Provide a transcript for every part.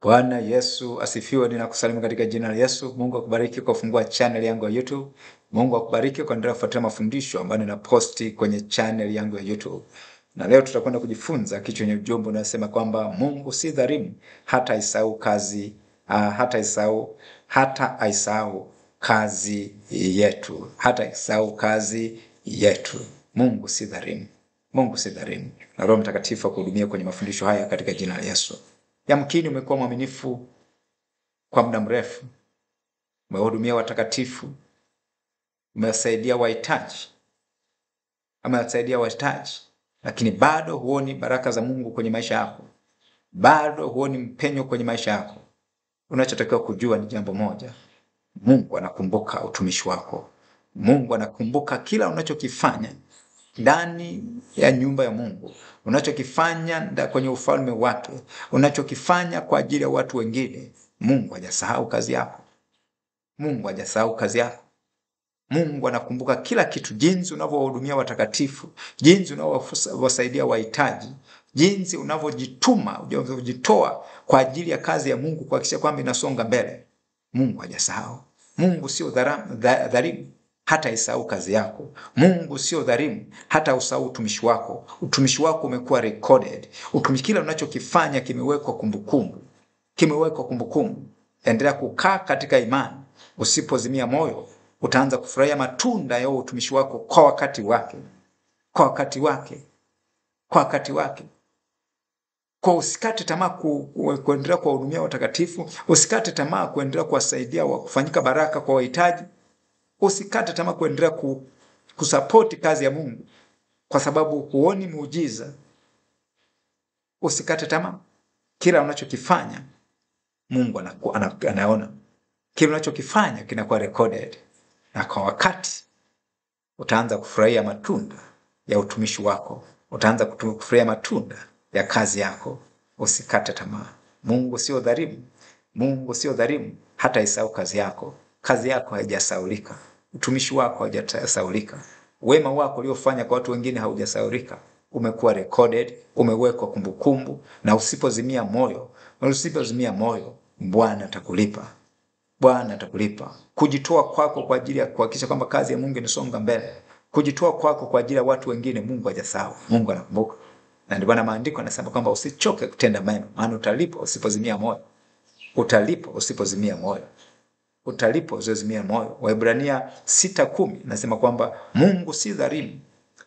Bwana Yesu asifiwe. Ninakusalimu katika jina la Yesu. Mungu akubariki kwa kufungua channel yangu ya YouTube. Mungu akubariki kwa kuendelea kufuatilia mafundisho ambayo ninaposti kwenye channel yangu ya YouTube. Na leo tutakwenda kujifunza kichwa chenye ujumbe unasema kwamba Mungu si dhalimu hata aisahau kazi kazi yetu. Hata aisahau kazi yetu. Mungu si dhalimu. Mungu si dhalimu. Na Roho Mtakatifu akuhudumia kwenye mafundisho haya katika jina la Yesu. Yamkini umekuwa mwaminifu kwa muda mrefu, umehudumia watakatifu, umewasaidia wahitaji, lakini bado huoni baraka za Mungu kwenye maisha yako, bado huoni mpenyo kwenye maisha yako. Unachotakiwa kujua ni jambo moja: Mungu anakumbuka utumishi wako. Mungu anakumbuka kila unachokifanya ndani ya nyumba ya Mungu, unachokifanya kwenye ufalme wake, unachokifanya kwa ajili ya watu wengine. Mungu hajasahau kazi yako. Mungu hajasahau kazi yako. Mungu anakumbuka kila kitu, jinsi unavyohudumia watakatifu, jinsi unavyowasaidia wahitaji, jinsi unavyojituma, unavyojitoa kwa ajili ya kazi ya Mungu kuhakikisha kwamba inasonga mbele. Mungu hajasahau. Mungu sio dhalimu hata isahau kazi yako. Mungu sio dhalimu hata usahau utumishi wako. Utumishi wako umekuwa recorded. Kila unachokifanya kimewekwa kumbukumbu. Endelea kukaa katika imani. Usipozimia moyo, utaanza kufurahia matunda ya utumishi wako kwa wakati wake. Kwa usikate tamaa kuendelea kuwahudumia watakatifu, usikate tamaa kuendelea kuwasaidia kufanyika baraka kwa wahitaji. Usikate tamaa kuendelea kusapoti kazi ya Mungu kwa sababu huoni muujiza. Usikate tamaa. Kila unachokifanya Mungu anaona. Kila unachokifanya kinakuwa recorded, na kwa wakati utaanza kufurahia matunda ya utumishi wako. Utaanza kufurahia matunda ya kazi yako. Usikate tamaa. Mungu sio dhalimu. Mungu sio dhalimu hata isahau kazi yako. Kazi yako haijasahaulika. Utumishi wako haujasahaulika. Wema wako uliofanya kwa watu wengine haujasahaulika. Umekuwa recorded, umewekwa kumbukumbu, na usipozimia moyo, Bwana atakulipa. Bwana atakulipa. Kujitoa kwako kwa ajili ya kuhakikisha kwamba kazi ya Mungu inasonga mbele. Kujitoa kwako kwa ajili ya watu wengine, Mungu hajasahau. Mungu anakumbuka. Na ndio maana maandiko yanasema kwamba usichoke kutenda mema, maana utalipwa usipozimia moyo. Utalipwa usipozimia moyo. Waebrania 6:10 nasema kwamba Mungu si dhalimu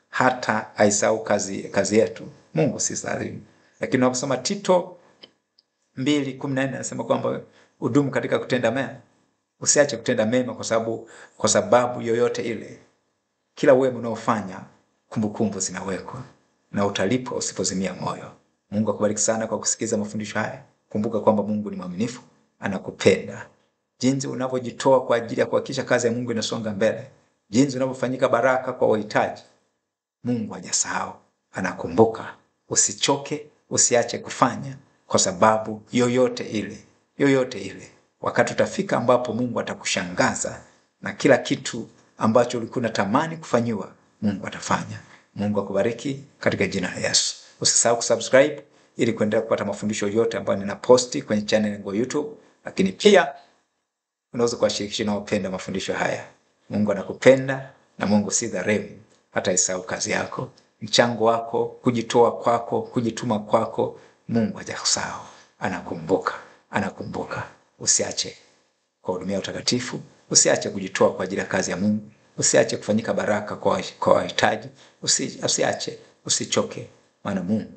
hata aisahau kazi yetu. Mungu si dhalimu. Lakini unaposoma Tito 2:14 nasema kwamba udumu katika kutenda mema. Usiache kutenda mema kwa sababu yoyote ile. Kila wema unaofanya, kumbukumbu zinawekwa, na utalipwa usipozimia moyo. Mungu akubariki sana kwa kusikiza mafundisho haya. Kumbuka kwamba Mungu ni mwaminifu, anakupenda. Jinsi unavyojitoa kwa ajili ya kuhakikisha kazi ya Mungu inasonga mbele, jinsi unavyofanyika baraka kwa wahitaji, Mungu hajasahau, anakumbuka. Usichoke, usiache kufanya kwa sababu yoyote ile. Wakati utafika ambapo Mungu atakushangaza na kila kitu ambacho ulikuwa unatamani kufanyiwa, Mungu atafanya. Mungu akubariki katika jina la Yesu. Usisahau kusubscribe ili kuendelea kupata mafundisho yote ambayo ninaposti kwenye channel yangu ya YouTube, lakini pia unaweza kuwashirikisha na wapenda mafundisho haya. Mungu anakupenda, na Mungu si dhalimu hata isahau kazi yako, mchango wako, kujitoa kwako, kujituma kwako. Mungu hajasahau, anakumbuka. Usiache kuhudumia utakatifu, usiache kujitoa kwa ajili ya kazi ya Mungu, usiache kufanyika baraka kwa wahitaji, usichoke, maana Mungu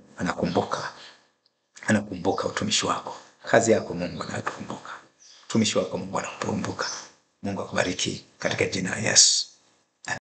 anakumbuka utumishi wako. Kazi yako Mungu anakumbuka. Utumishi wako Mungu anakumbuka. Mungu akubariki katika jina la Yesu.